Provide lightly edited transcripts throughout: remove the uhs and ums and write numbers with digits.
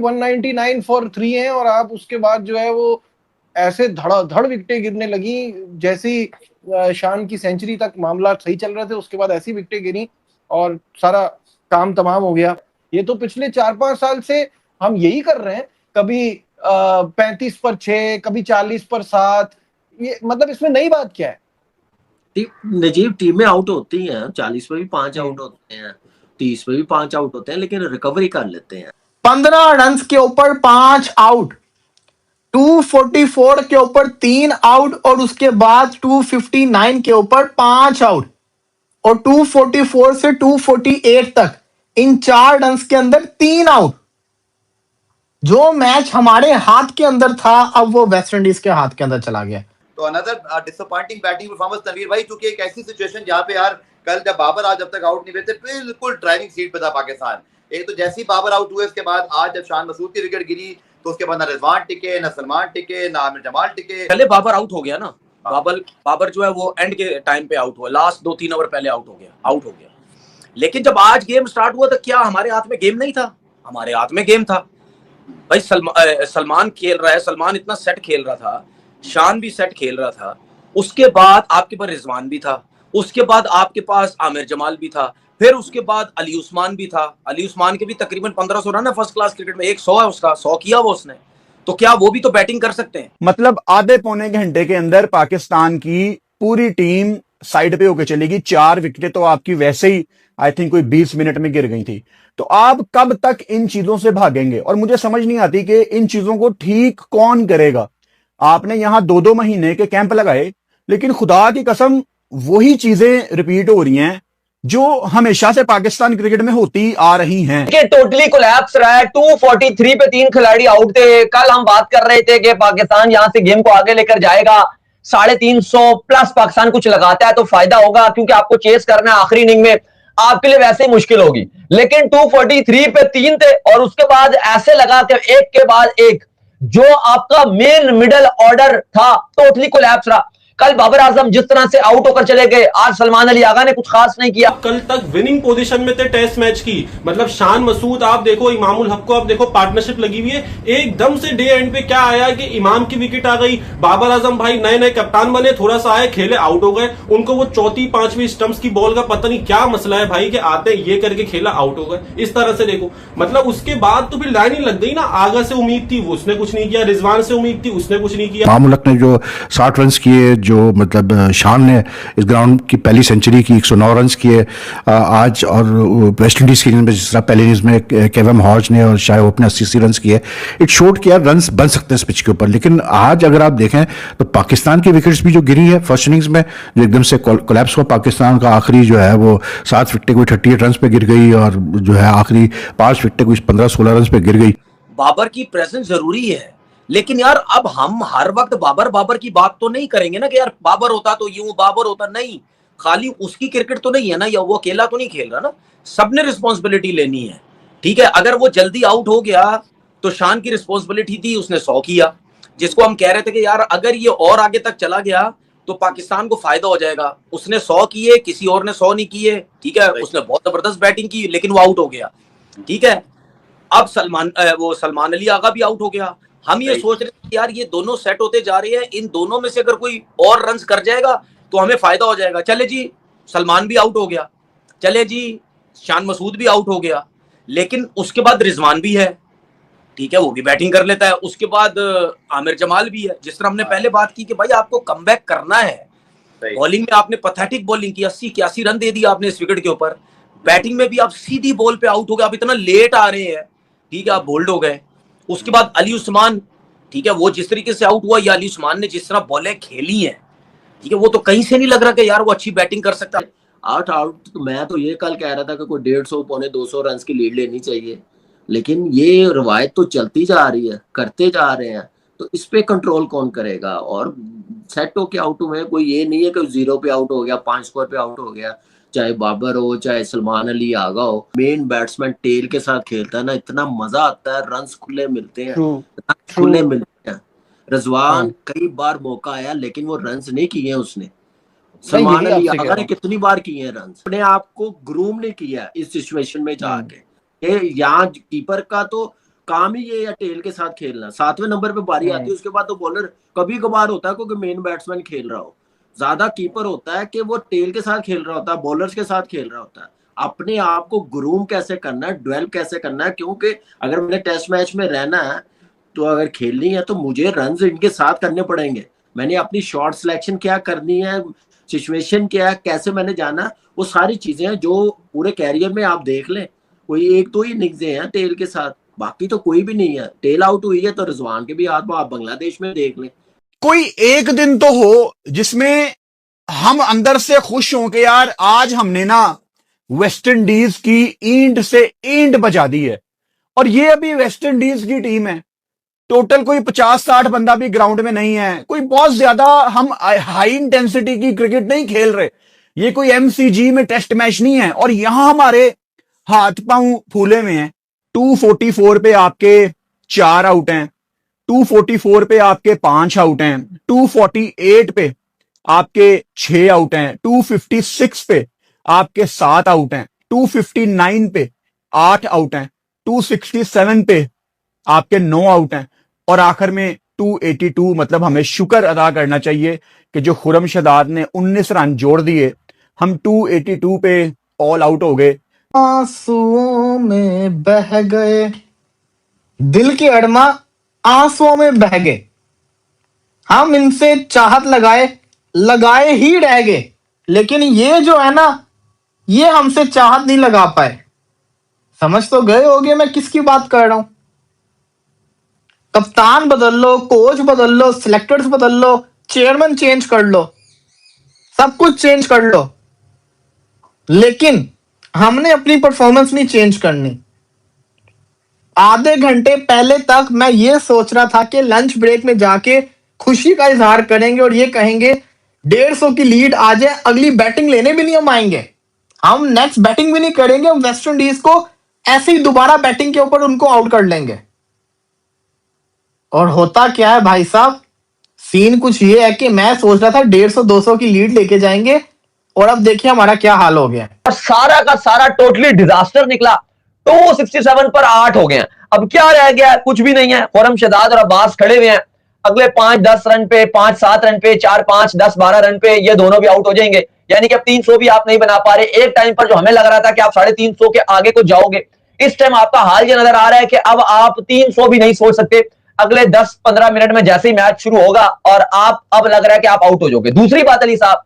199 for 3 है और आप उसके बाद जो है वो ऐसे धड़ाधड़ विकेटें गिरने लगी जैसी शान की सेंचुरी तक मामला सही चल रहे थे, उसके बाद ऐसी विकेटें गिरी और सारा काम तमाम हो गया। ये तो पिछले 4-5 साल से हम यही कर रहे हैं, कभी 35 पर 6, कभी 40 पर 7। ये मतलब इसमें नई बात क्या है? नजीब, टीमें आउट होती हैं, 40 पे भी 5 आउट होते हैं, 30 पे भी 5 आउट होते हैं, लेकिन रिकवरी कर लेते हैं। 15 रन के ऊपर 5 आउट, 244 के ऊपर 3 आउट और उसके बाद 259 के ऊपर 5 आउट और 244 से 248 तक इन 4 रन के अंदर 3 आउट। जो मैच हमारे हाथ के अंदर था अब वो वेस्ट इंडीज के हाथ के अंदर चला गया। तो another disappointing batting performance Tanveer भाई, क्योंकि एक ऐसी सिचुएशन जहां पे यार कल जब बाबर आज जब तक आउट नहीं हुए थे बिल्कुल ड्राइविंग सीट पे था पाकिस्तान। एक तो जैसे ही बाबर आउट हुए उसके बाद आज जब शान मसूद की विकेट गिरी तो उसके बाद ना रिजवान टिके, ना सलमान टिके, ना आमिर जमाल टिके। पहले बाबर आउट हो गया ना, बाबर जो है वो एंड के टाइम पे आउट हुआ, लास्ट 2-3 ओवर पहले आउट हो गया। लेकिन जब आज गेम स्टार्ट हुआ तो क्या हमारे हाथ में गेम नहीं था? हमारे हाथ में गेम था भाई। सलमान खेल रहा है, सलमान इतना सेट खेल रहा था, शान भी सेट खेल रहा था, उसके बाद आपके पास रिजवान भी था, उसके बाद आपके पास आमिर जमाल भी था, फिर उसके बाद अली उस्मान भी था। अली उस्मान के भी तकरीबन 1500 रन है फर्स्ट क्लास क्रिकेट में, 100 है उसका, 100 किया वो उसने। तो क्या वो भी तो बैटिंग कर सकते हैं? मतलब आधे पौने घंटे के अंदर पाकिस्तान की पूरी टीम साइड पे होकर चलेगी। 4 विकेटें तो आपकी वैसे ही आई थिंक कोई 20 मिनट में गिर गई थी। तो आप कब तक इन चीजों से भागेंगे? और मुझे समझ नहीं आती कि इन चीजों को ठीक कौन करेगा। आपने यहां 2-2 महीने के कैंप लगाए, लेकिन खुदा की कसम वही चीजें रिपीट हो रही हैं जो हमेशा से पाकिस्तान क्रिकेट में होती आ रही हैं। टोटली कोलैप्स रहा है। 243 पे 3 खिलाड़ी आउट थे। कल हम बात कर रहे थे कि पाकिस्तान यहां से गेम को आगे लेकर जाएगा, 350 प्लस पाकिस्तान कुछ लगाता है तो फायदा होगा, क्योंकि आपको चेस करना है आखिरी इनिंग में, आपके लिए वैसे ही मुश्किल होगी। लेकिन 243 पे 3 थे और उसके बाद ऐसे लगा कि एक के बाद एक जो आपका मेन मिडल ऑर्डर था टोटली कोलैप्स रहा। कल बाबर आजम जिस तरह से आउट होकर चले गए, आज सलमान अली आगा ने कुछ खास नहीं किया। कल तक विनिंग पोजीशन में थे टेस्ट मैच की, मतलब शान मसूद आप देखो, इमामुल हक को आप देखो, पार्टनरशिप लगी हुई है। एकदम से डे एंड पे क्या आया कि इमाम की विकेट आ गई, बाबर आजम भाई नए नए कप्तान बने, थोड़ा सा आए, खेले, आउट हो गए। उनको वो चौथी 5वीं स्टंप्स की बॉल का पता नहीं क्या मसला है भाई, कि आते ये करके खेला, आउट हो गए। इस तरह से देखो, मतलब उसके बाद तो फिर लाइन ही लग गई ना। आगा से उम्मीद थी, उसने कुछ नहीं किया। रिजवान से उम्मीद थी, उसने कुछ नहीं किया। इमामुल हक ने जो 60 रन किए, जो मतलब शान ने इस ग्राउंड की पहली सेंचुरी की, 109 रन किए आज। और वेस्ट इंडीज की में जिस तरह पहले इनिंग्स में केविन हॉर्ज ने और शायद ओपन 80 रन किए, इट शोड किया रन बन सकते हैं इस पिच के ऊपर। लेकिन आज अगर आप देखें तो पाकिस्तान की विकेट्स भी जो गिरी है फर्स्ट इनिंग्स में, जो एकदम से कोलैप्स हुआ पाकिस्तान का, आखिरी जो है वो 7 विकेटें कोई 38 रन पे गिर गई और जो है आखिरी 5 विकेटें कोई 15-16 रन पे गिर गई। बाबर की प्रेजेंस जरूरी है, लेकिन यार अब हम हर वक्त बाबर की बात तो नहीं करेंगे ना कि यार बाबर होता तो यूं, बाबर होता नहीं। खाली उसकी क्रिकेट तो नहीं है ना, या वो अकेला तो नहीं खेल रहा ना, सबने रिस्पॉन्सिबिलिटी लेनी है। ठीक है, अगर वो जल्दी आउट हो गया तो शान की रिस्पॉन्सिबिलिटी थी, उसने 100 किया, जिसको हम कह रहे थे कि यार अगर ये और आगे तक चला गया तो पाकिस्तान को फायदा हो जाएगा। उसने 100 किए, किसी और ने 100 नहीं किए। ठीक है, उसने बहुत जबरदस्त बैटिंग की, लेकिन वो आउट हो गया। ठीक है, अब सलमान अली आगा भी आउट हो गया। हम ये सोच रहे हैं कि यार ये दोनों सेट होते जा रहे हैं, इन दोनों में से अगर कोई और रन्स कर जाएगा तो हमें फायदा हो जाएगा। चले जी, सलमान भी आउट हो गया, चले जी शान मसूद भी आउट हो गया, लेकिन उसके बाद रिजवान भी है। ठीक है, वो भी बैटिंग कर लेता है। उसके बाद आमिर जमाल भी है। जिस तरह हमने पहले बात की कि भाई आपको कमबैक करना है, बॉलिंग में आपने पैथेटिक बॉलिंग की, 80-81 रन दे दिया आपने इस विकेट के ऊपर। बैटिंग में भी आप सीधी बॉल पे आउट हो गए, आप इतना लेट आ रहे हैं। ठीक है, आप बोल्ड हो गए। उसके बाद अली उस्मान, ठीक है, वो जिस तरीके से आउट हुआ, या अली उस्मान ने जिस तरह बॉलें खेली हैं, ठीक है, वो तो कहीं से नहीं लग रहा कि यार वो अच्छी बैटिंग कर सकता है। 8 आउट तो मैं तो ये कल कह रहा था कि कोई 150 पौने 200 रन की लीड लेनी चाहिए, लेकिन ये रवायत तो चलती जा रही है, करते जा रहे हैं, तो इस पे कंट्रोल कौन करेगा? और सेट होके आउट हुए, कोई ये नहीं है कि 0 पे आउट हो गया, 5 स्कोर पे आउट हो गया, चाहे बाबर हो चाहे सलमान अली आगा हो। मेन बैट्समैन टेल के साथ खेलता है ना, इतना मजा आता है, रन खुले मिलते हैं, खुले मिलते हैं। रिजवान कई बार मौका आया लेकिन वो रन नहीं किए उसने। सलमान अली आगा ने कितनी बार किए हैं रन, अपने आप को ग्रूम नहीं किया इस सिचुएशन में जाके। यहाँ कीपर का तो काम ही ये है टेल के साथ खेलना। 7वें नंबर पे बारी आती है, उसके बाद तो बॉलर कभी कभार होता है क्योंकि मेन बैट्समैन खेल रहा हो, ज्यादा कीपर होता है कि वो टेल के साथ खेल रहा होता है, बॉलर्स के साथ खेल रहा होता है। अपने आप को ग्रूम कैसे करना है, ड्वेल कैसे करना है, क्योंकि अगर मैंने टेस्ट मैच में रहना है तो अगर खेलनी है तो मुझे रन इनके साथ करने पड़ेंगे। मैंने अपनी शॉट सिलेक्शन क्या करनी है, सिचुएशन क्या है, कैसे मैंने जाना, वो सारी चीजें हैं जो पूरे कैरियर में आप देख लें, कोई एक दो ही निगजे हैं टेल के साथ, बाकी तो कोई भी नहीं है। टेल आउट हुई है तो रिजवान के भी हाथ आप बांग्लादेश में देख लें। कोई एक दिन तो हो जिसमें हम अंदर से खुश हों कि यार आज हमने ना वेस्ट इंडीज की ईंट से ईंट बजा दी है। और ये अभी वेस्ट इंडीज की टीम है, टोटल कोई 50-60 बंदा भी ग्राउंड में नहीं है, कोई बहुत ज्यादा हम हाई इंटेंसिटी की क्रिकेट नहीं खेल रहे, ये कोई एमसीजी में टेस्ट मैच नहीं है। और यहां हमारे हाथ पांव फूले हुए हैं। 244 पे आपके 4 आउट हैं, 244 पे आपके 5 आउट हैं, 248 पे आपके 6 आउट हैं, 256 पे आपके 7 आउट हैं, 259 पे 8 आउट हैं, 267 पे आपके 9 आउट हैं, और आखिर में 282। मतलब हमें शुक्र अदा करना चाहिए कि जो खुरम शदाद ने 19 रन जोड़ दिए, हम 282 पे ऑल आउट हो गए। आंसुओं में बह गए, दिल के अड़मा आंसुओं में बह गए, हम इनसे चाहत लगाए ही रह गए, लेकिन ये जो है ना, ये हमसे चाहत नहीं लगा पाए। समझ तो गए होगे मैं किसकी बात कर रहा हूं। कप्तान बदल लो, कोच बदल लो, सिलेक्टर्स बदल लो, चेयरमैन चेंज कर लो, सब कुछ चेंज कर लो, लेकिन हमने अपनी परफॉर्मेंस नहीं चेंज करनी। आधे घंटे पहले तक मैं ये सोच रहा था कि लंच ब्रेक में जाके खुशी का इजहार करेंगे और ये कहेंगे 150 की लीड आ जाए, अगली बैटिंग लेने भी नहीं हम आएंगे, हम नेक्स्ट बैटिंग भी नहीं करेंगे, हम वेस्ट इंडीज को ऐसे ही दोबारा बैटिंग के ऊपर उनको आउट कर लेंगे। और होता क्या है भाई साहब, सीन कुछ ये है कि मैं सोच रहा था 150-200 की लीड लेके जाएंगे, और अब देखिए हमारा क्या हाल हो गया। और सारा का सारा टोटली डिजास्टर निकला। 267 पर 8 हो गए हैं। अब क्या रह गया? कुछ भी नहीं है। खुरम शदाद और अब्बास खड़े हुए हैं, अगले 5-10 रन पे, 5-7 रन पे, 4-5, 10-12 रन पे ये दोनों भी आउट हो जाएंगे। यानी कि अब 300 भी आप नहीं बना पा रहे। एक टाइम पर जो हमें लग रहा था कि आप 350 के आगे को जाओगे, इस टाइम आपका हाल ये नजर आ रहा है कि अब आप 300 भी नहीं सोच सकते। अगले 10-15 मिनट में जैसे ही मैच शुरू होगा और आप अब लग रहा है कि आप आउट हो जाओगे। दूसरी बात अली साहब,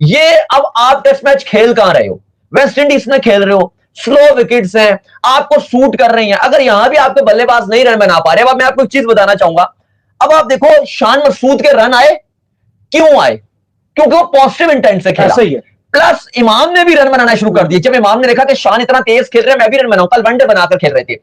ये अब आप टेस्ट मैच खेल कहां रहे हो? वेस्ट इंडीज में खेल रहे हो, स्लो विकेट्स हैं, आपको सूट कर रही हैं। अगर यहां भी आपके बल्लेबाज नहीं रन बना पा रहे, अब मैं आपको एक चीज बताना चाहूंगा। अब आप देखो शान मसूद के रन आए, क्यों आए? क्योंकि वो पॉजिटिव इंटेंट से खेला। सही है। प्लस इमाम ने भी रन बनाना शुरू कर दिए। जब इमाम ने देखा कि शान इतना तेज खेल रहे हैं, मैं भी रन बनाऊं, कल वनडे बनाकर खेल रहे थे,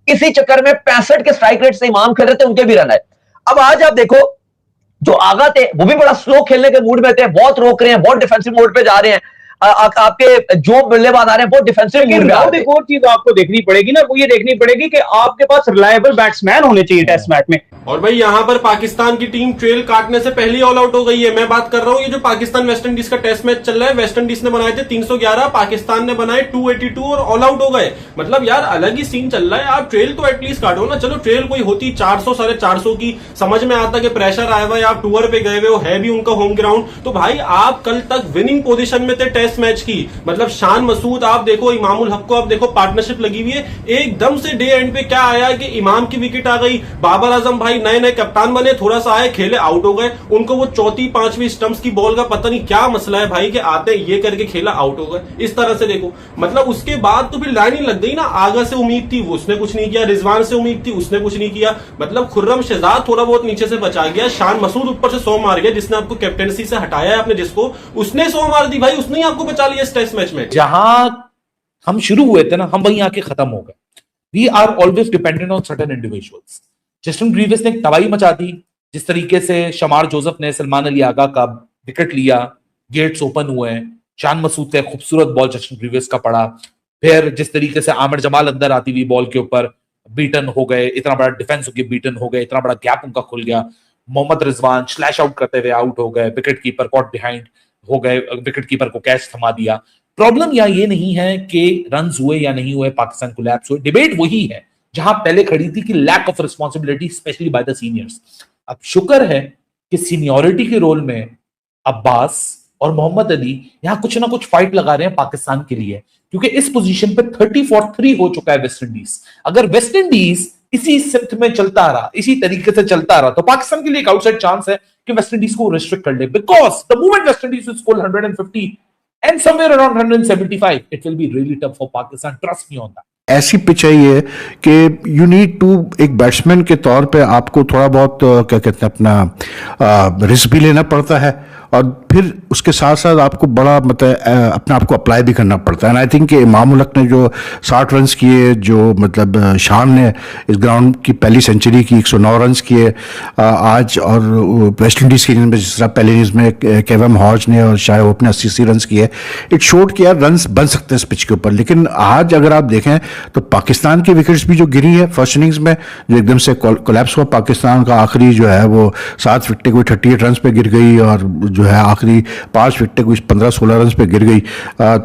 इसी चक्कर में 65 के स्ट्राइक रेट से इमाम खेल रहे थे, उनके भी रन आए। अब आज आप देखो जो आगा थे वो भी बड़ा स्लो खेलने के मूड में थे, बहुत रोक रहे हैं, बहुत डिफेंसिव मोड पे जा रहे हैं। आपके जो बल्लेबाज आ रहे हैं बहुत डिफेंसिव मूड में आ रहे हैं। एक और चीज आपको देखनी पड़ेगी ना, वो ये देखनी पड़ेगी कि आपके पास रिलायबल बैट्समैन होने चाहिए टेस्ट मैच में। और भाई यहाँ पर पाकिस्तान की टीम ट्रेल काटने से पहले ही ऑल आउट हो गई है। मैं बात कर रहा हूँ ये जो पाकिस्तान वेस्ट इंडीज का टेस्ट मैच चल रहा है, वेस्ट इंडीज ने बनाए थे 311, पाकिस्तान ने बनाए 282 और ऑल आउट हो गए। मतलब यार अलग ही सीन चल रहा है। आप ट्रेल तो एटलीस्ट काटो ना। चलो ट्रेल कोई होती 400 450 की, समझ में आता कि प्रेशर आया हुआ है, आप टूर पे गए हुए हो, है भी उनका होम ग्राउंड, तो भाई आप कल तक विनिंग पोजीशन में थे टेस्ट मैच की। मतलब शान मसूद आप देखो, इमामुल हक को आप देखो, पार्टनरशिप लगी हुई है। एकदम से डे एंड पे क्या आया कि इमाम की विकेट आ गई, बाबर आजम भाई नए कप्तान बने, थोड़ा सा आए, खेले, आउट हो गए। उनको वो चौथी 5वीं स्टंप्स की बॉल का पता नहीं क्या मसला है भाई, कि आते ये करके खेला, आउट हो गए। इस तरह से देखो, मतलब उसके बाद तो फिर लाइन ही लग गई ना। आगा से उम्मीद थी, वो उसने कुछ नहीं किया, रिजवान से उम्मीद थी, उसने कुछ नहीं किया। मतलब खुर्रम शहजाद थोड़ा बहुत नीचे से बचा गया, शान मसूद ऊपर से 100 मार गया, जिसने आपको कैप्टेंसी से हटाया है आपने, जिसको उसने 100 मार दी भाई, उसने ही आपको बचा लिया इस टेस्ट मैच में। जहां हम शुरू हुए थे ना, हम वहीं आके खत्म हो गए। We are always dependent on certain individuals. Justin Greaves ने एक तबाही मचा दी, जिस तरीके से शमार जोसेफ ने सलमान अली आगा का विकेट लिया, गेट्स ओपन हुए, शान मसूद का खूबसूरत बॉल जस्टिन ग्रीविस का पड़ा, फिर जिस तरीके से आमिर जमाल अंदर आती हुई बॉल के ऊपर बीटन हो गए, इतना बड़ा डिफेंस हो गया, बीटन हो गए, इतना बड़ा गैप उनका खुल गया। मोहम्मद रिजवान स्लैश आउट करते हुए आउट हो गए, विकेट कीपर कॉट बिहाइंड हो गए, विकेट कीपर को कैच थमा दिया। प्रॉब्लम यहाँ ये नहीं है कि रन हुए या नहीं हुए, पाकिस्तान कोलैप्स हुए, डिबेट वही है जहां पहले खड़ी थी कि lack of responsibility specially by the seniors. अब शुक्र है कि सीनियरिटी के रोल में अब्बास और मोहम्मद अली यहां कुछ ना कुछ फाइट लगा रहे हैं पाकिस्तान के लिए, क्योंकि इस पोजीशन पे 30-3 हो चुका है वेस्ट इंडीज। अगर वेस्ट इंडीज इसी सिफ्ट में चलता रहा, इसी तरीके से चलता रहा, तो पाकिस्तान के लिए एक आउटसाइड चांस है कि वेस्ट इंडीज को रिस्ट्रिक्ट कर ले, because the moment West Indies will score 150 and somewhere around 175 it will be really tough for Pakistan, trust me on that। ऐसी पिच है ये कि यू नीड टू, एक बैट्समैन के तौर पे आपको थोड़ा बहुत क्या कहते हैं अपना रिस्क भी लेना पड़ता है, और फिर उसके साथ साथ आपको बड़ा मतलब अपने आप को अप्लाई भी करना पड़ता है। एंड आई थिंक कि इमाम उल हक ने जो 60 रन किए, जो मतलब शान ने इस ग्राउंड की पहली सेंचुरी की 109 रन किए आज, और वेस्ट इंडीज़ की में जिस तरह पहले इनिंग्स में केवम हॉज ने और शायद होप ने 80 रन किए, इट शोड कि यार रन बन सकते हैं इस पिच के ऊपर। लेकिन आज अगर आप देखें तो पाकिस्तान की विकेट्स भी जो गिरी है फर्स्ट इनिंग्स में, जो एकदम से कोलैप्स हुआ पाकिस्तान का, आखिरी जो है वो 7 विकेटें कोई 38 रन पे गिर गई, और जो है आखिरी 5 विकेटें कुछ 15-16 रन पे गिर गई।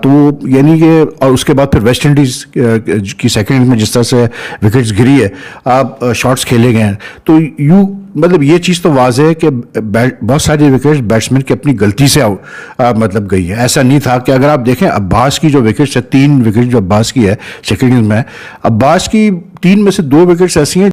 तो यानी कि और उसके बाद फिर वेस्ट इंडीज की सेकंड इनिंग में जिस तरह से विकेट्स गिरी है, आप शॉट्स खेले गए हैं, तो यू मतलब ये चीज़ तो वाज़ेह है कि बहुत सारी विकेट्स बैट्समैन की अपनी गलती से मतलब गई है। ऐसा नहीं था कि अगर आप देखें अब्बास की जो विकेट्स है, 3 विकेट जो अब्बास की है सेकंड इनिंग में, अब्बास की 3 में से 2 विकेट्स ऐसी हैं